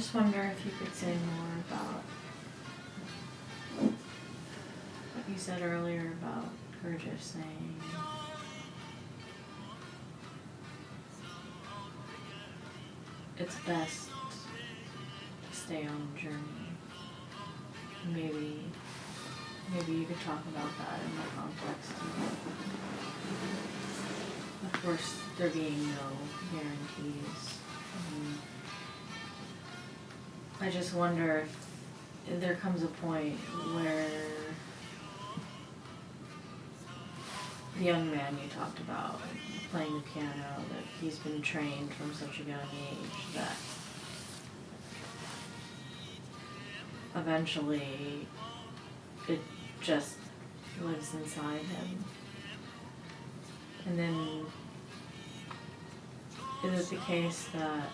just wonder if you could say more about what you said earlier about Gurdjieff saying it's best to stay on the journey. Maybe you could talk about that in the context of course, there being no guarantees. I just wonder if there comes a point where the young man you talked about playing the piano, that he's been trained from such a young age that eventually it just lives inside him. And then is it the case that,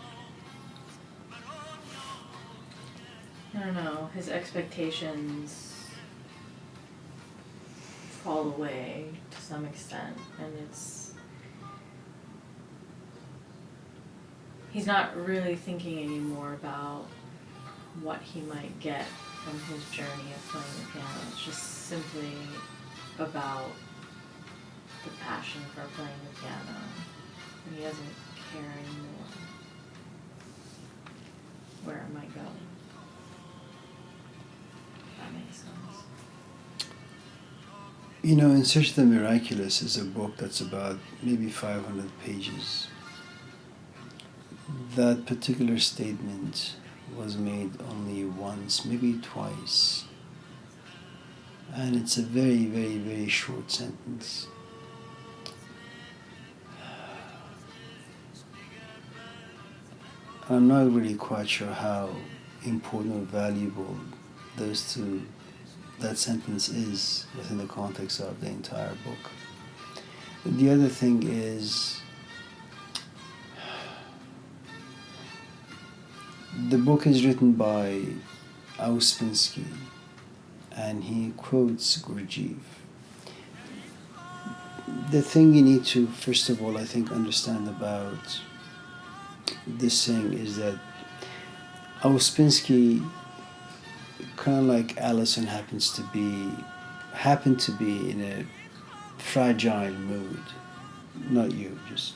I don't know, his expectations fall away to some extent, and he's not really thinking anymore about what he might get from his journey of playing the piano. It's just simply about the passion for playing the piano, and he doesn't care anymore where it might go. If that makes sense. You know, In Search of the Miraculous is a book that's about maybe 500 pages. That particular statement was made only once, maybe twice. And it's a very, very, very short sentence. I'm not really quite sure how important or valuable that sentence is within the context of the entire book. The other thing is, the book is written by Ouspensky, and he quotes Gurdjieff. The thing you need to, first of all, I think, understand about this thing is that Ouspensky, kind of like Allison, happened to be in a fragile mood. Not you, just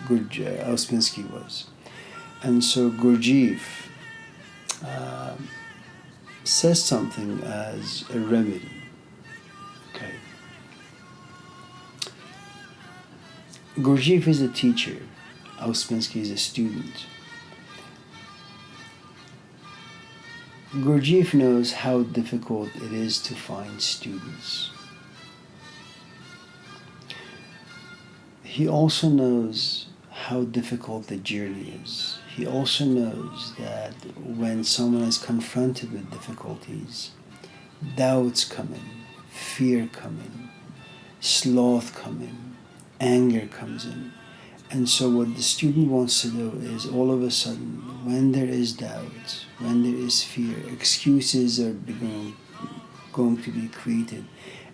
Ouspensky was. And so Gurdjieff says something as a remedy. Okay. Gurdjieff is a teacher. Ouspensky is a student. Gurdjieff knows how difficult it is to find students. He also knows how difficult the journey is. He also knows that when someone is confronted with difficulties, doubts come in, fear come in, sloth come in, anger comes in. And so what the student wants to do is, all of a sudden, when there is doubt, when there is fear, excuses are going to be created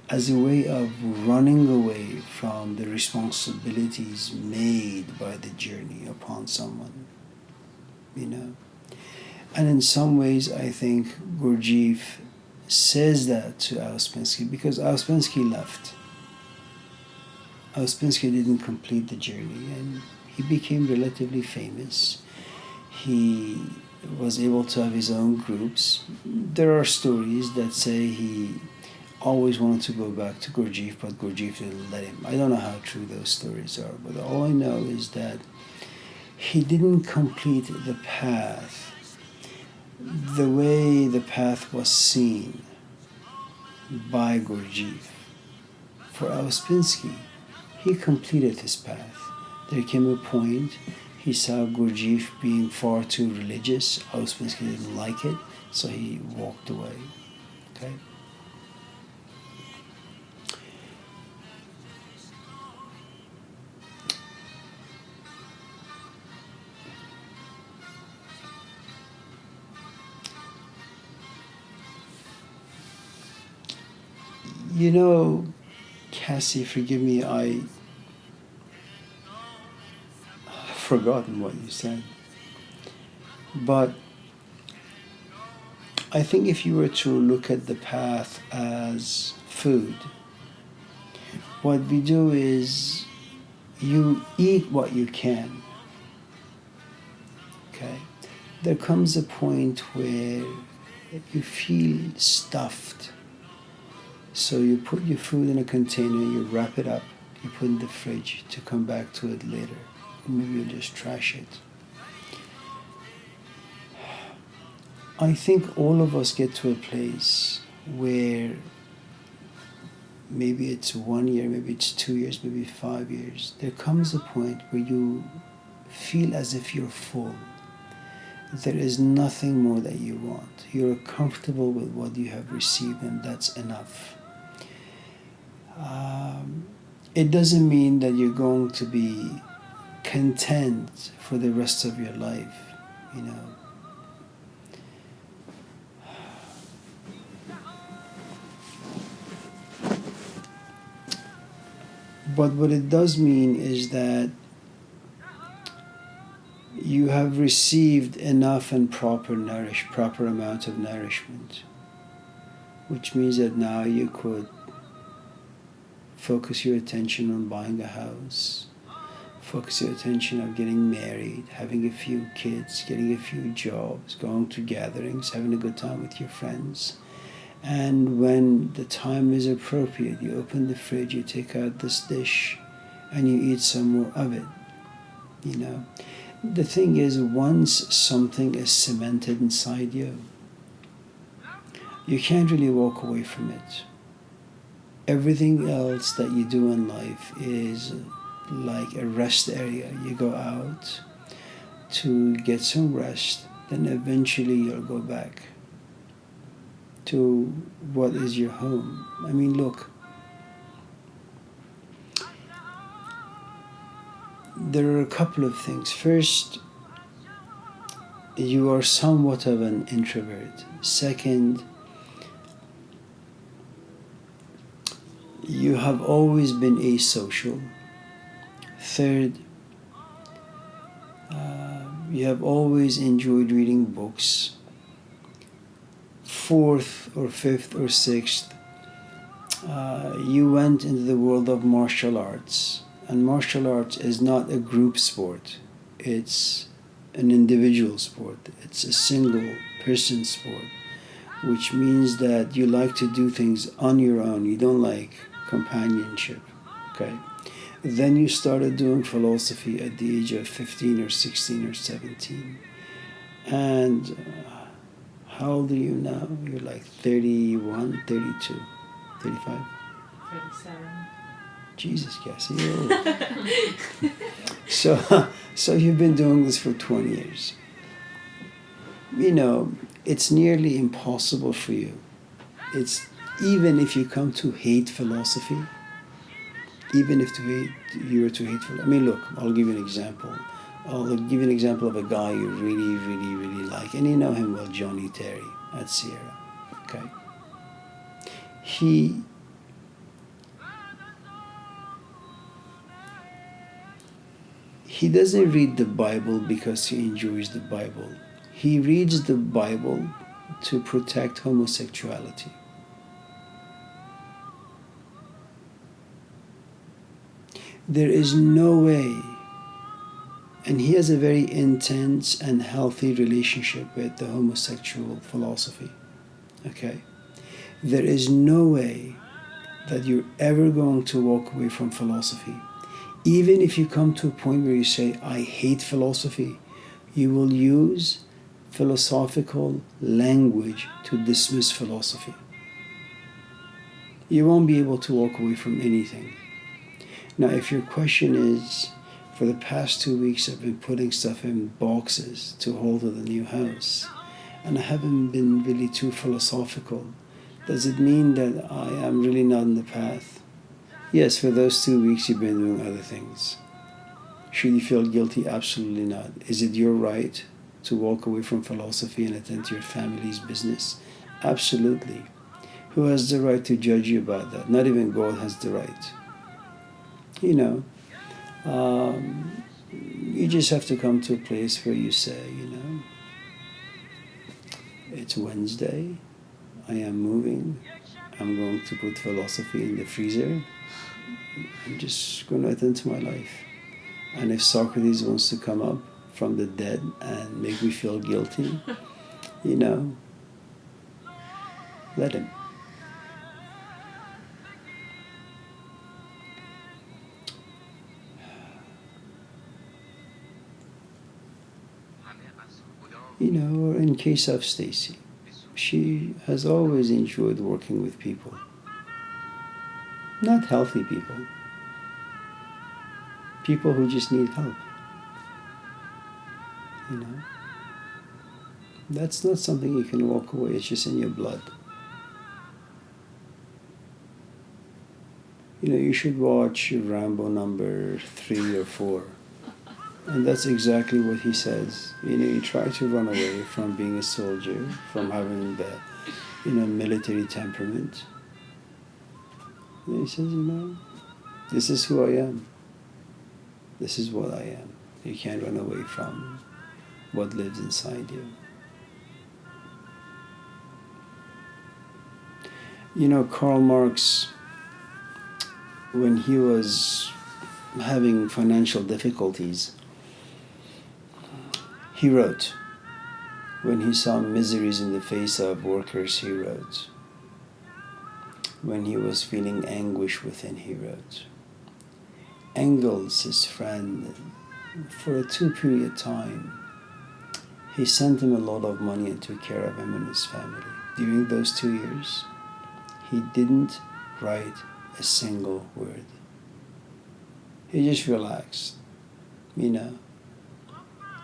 as a way of running away from the responsibilities made by the journey upon someone, you know. And in some ways, I think Gurdjieff says that to Ouspensky because Ouspensky left. Ouspensky didn't complete the journey, and he became relatively famous. He was able to have his own groups. There are stories that say he always wanted to go back to Gurdjieff, but Gurdjieff didn't let him. I don't know how true those stories are, but all I know is that he didn't complete the path the way the path was seen by Gurdjieff. For Ouspensky, he completed his path. There came a point he saw Gurdjieff being far too religious. Ouspensky didn't like it, so he walked away. Okay? You know, Cassie, forgive me, I've forgotten what you said. But I think if you were to look at the path as food, what we do is you eat what you can. Okay? There comes a point where you feel stuffed. So you put your food in a container, you wrap it up, you put it in the fridge to come back to it later. Or maybe you just trash it. I think all of us get to a place where maybe it's 1 year, maybe it's 2 years, maybe 5 years. There comes a point where you feel as if you're full. There is nothing more that you want. You're comfortable with what you have received, and that's enough. It doesn't mean that you're going to be content for the rest of your life, you know. But what it does mean is that you have received enough and proper amount of nourishment, which means that now you could focus your attention on buying a house, focus your attention on getting married, having a few kids, getting a few jobs, going to gatherings, having a good time with your friends. And when the time is appropriate, you open the fridge, you take out this dish, and you eat some more of it. You know, the thing is, once something is cemented inside you, you can't really walk away from it. Everything else that you do in life is like a rest area. You go out to get some rest, then eventually you'll go back to what is your home. I mean, look, there are a couple of things. First, you are somewhat of an introvert. Second, you have always been asocial. Third, you have always enjoyed reading books. Fourth or fifth or sixth, you went into the world of martial arts. And martial arts is not a group sport. It's an individual sport. It's a single person sport, which means that you like to do things on your own. You don't like companionship, okay? Then you started doing philosophy at the age of 15 or 16 or 17. And how old are you now? You're like 31, 32, 35? 37. Jesus, Cassie, you're old. So you've been doing this for 20 years. You know, it's nearly impossible for you. It's even if you come to hate philosophy, even if you were to hate philosophy. I mean, look, I'll give you an example. I'll give you an example of a guy you really, really, really like. And you know him well, Johnny Terry at Sierra. Okay? He doesn't read the Bible because he enjoys the Bible. He reads the Bible to protect homosexuality. There is no way, and he has a very intense and healthy relationship with the homosexual philosophy. Okay? There is no way that you're ever going to walk away from philosophy. Even if you come to a point where you say, I hate philosophy, you will use philosophical language to dismiss philosophy. You won't be able to walk away from anything. Now, if your question is, for the past 2 weeks I've been putting stuff in boxes to hold to the new house, and I haven't been really too philosophical, does it mean that I am really not on the path? Yes, for those 2 weeks you've been doing other things. Should you feel guilty? Absolutely not. Is it your right to walk away from philosophy and attend to your family's business? Absolutely. Who has the right to judge you about that? Not even God has the right. You know, you just have to come to a place where you say, you know, It's Wednesday. I am moving. I'm going to put philosophy in the freezer. I'm just going to attend to my life. And if Socrates wants to come up from the dead and make me feel guilty, you know, let him. You know, or in case of Stacy, she has always enjoyed working with people. Not healthy people. People who just need help. You know? That's not something you can walk away, it's just in your blood. You know, you should watch Rambo number 3 or 4. And that's exactly what he says. You know, you try to run away from being a soldier, from having the, you know, military temperament. And he says, you know, this is who I am. This is what I am. You can't run away from what lives inside you. You know, Karl Marx, when he was having financial difficulties, he wrote. When he saw miseries in the face of workers, he wrote. When he was feeling anguish within, he wrote. Engels, his friend, for a 2-period time, he sent him a lot of money and took care of him and his family. During those 2 years, he didn't write a single word. He just relaxed, you know.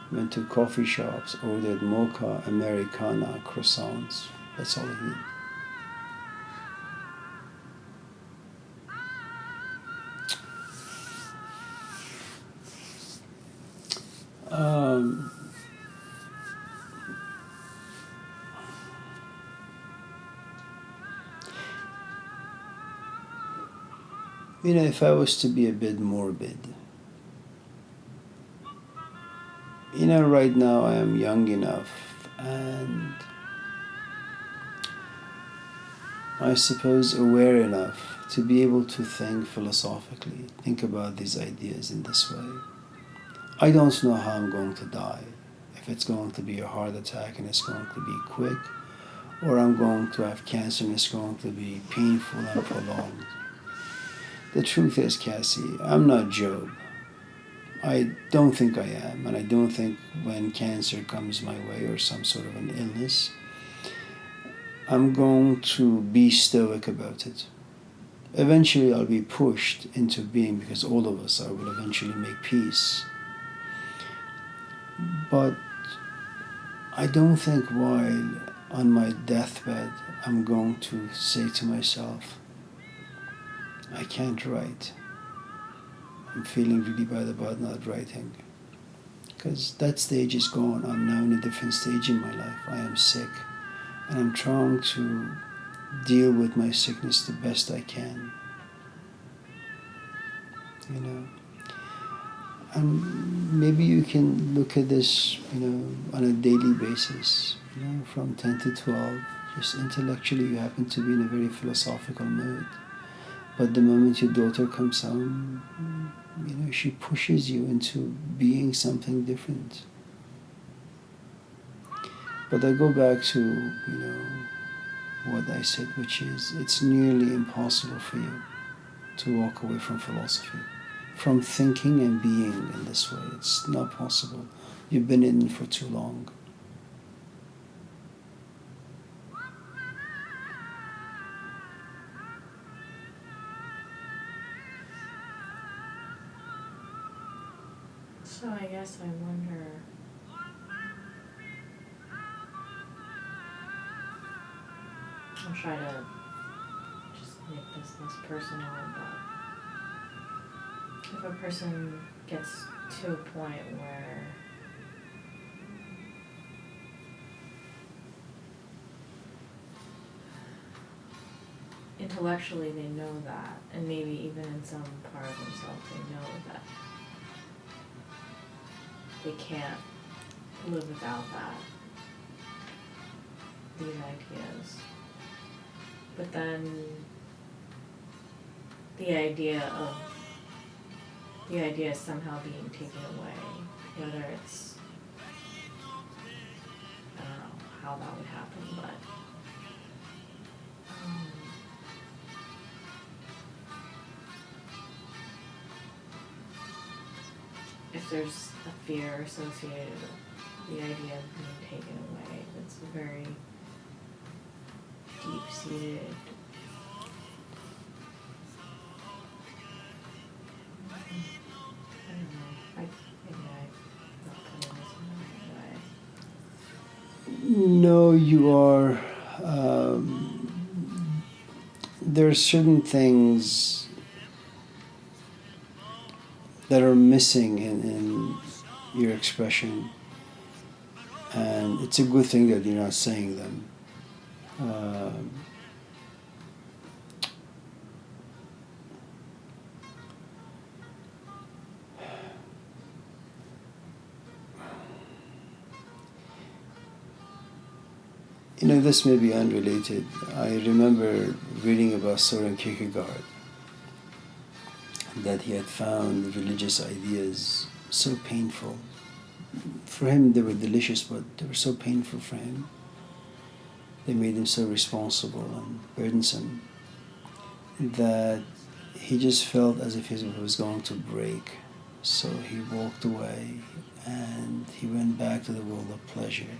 Went to coffee shops, ordered mocha, Americana, croissants. That's all he did. You know, if I was to be a bit morbid, you know, right now I am young enough and I suppose aware enough to be able to think philosophically, think about these ideas in this way. I don't know how I'm going to die, if it's going to be a heart attack and it's going to be quick, or I'm going to have cancer and it's going to be painful and prolonged. The truth is, Cassie, I'm not Job. I don't think I am, and I don't think when cancer comes my way or some sort of an illness, I'm going to be stoic about it. Eventually I'll be pushed into being, because all of us will eventually make peace. But I don't think while on my deathbed I'm going to say to myself, I can't write. I'm feeling really bad about not writing. Because that stage is gone. I'm now in a different stage in my life. I am sick. And I'm trying to deal with my sickness the best I can. You know. And maybe you can look at this, you know, on a daily basis. You know, from 10 to 12. Just intellectually you happen to be in a very philosophical mood. But the moment your daughter comes home, you know, she pushes you into being something different. But I go back to, you know, what I said, which is it's nearly impossible for you to walk away from philosophy, from thinking and being in this way. It's not possible. You've been in it for too long. So I guess I wonder, I'll try to just make this less personal, but if a person gets to a point where intellectually they know that, and maybe even in some part of themselves they know that they can't live without that. these ideas. But then the idea is somehow being taken away, whether it's, I don't know how that would happen, but if there's a fear associated with the idea of being taken away, that's a very deep-seated No, you are. There are certain things that are missing in your expression, and it's a good thing that you're not saying them. This may be unrelated. I remember reading about Soren Kierkegaard, that he had found religious ideas so painful. For him, they were delicious, but they were so painful for him. They made him so responsible and burdensome that he just felt as if he was going to break. So he walked away and he went back to the world of pleasure.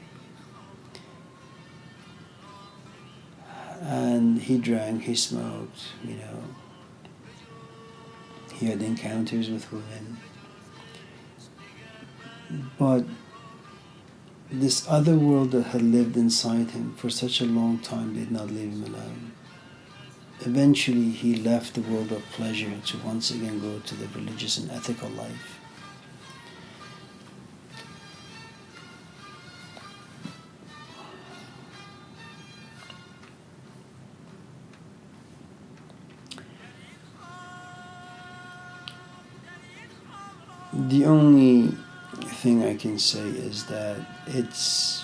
And he drank, he smoked, he had encounters with women. But this other world that had lived inside him for such a long time did not leave him alone. Eventually he left the world of pleasure to once again go to the religious and ethical life. The only thing I can say is that it's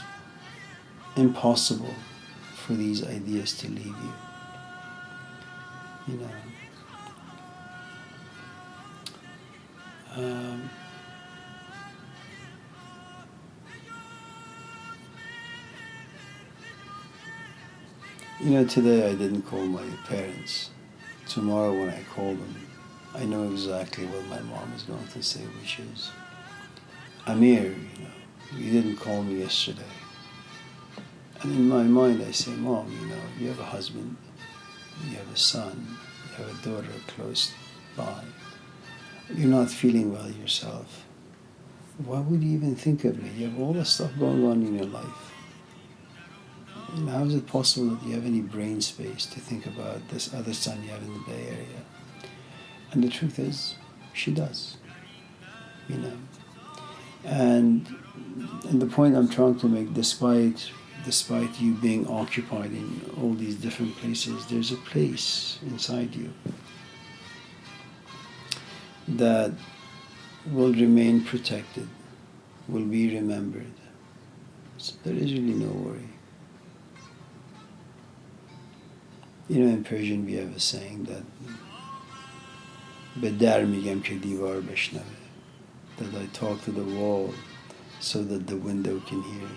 impossible for these ideas to leave you. Today I didn't call my parents. Tomorrow when I call them, I know exactly what my mom is going to say, which is, Amir, you didn't call me yesterday. And in my mind I say, Mom, you have a husband, you have a son, you have a daughter close by. You're not feeling well yourself. Why would you even think of me? You have all this stuff going on in your life. How is it possible that you have any brain space to think about this other son you have in the Bay Area? And the truth is, she does. And the point I'm trying to make, despite you being occupied in all these different places, there's a place inside you that will remain protected, will be remembered. So there is really no worry. In Persian we have a saying that به در میگم که دیوار بشنوه, that I talk to the wall so that the window can hear.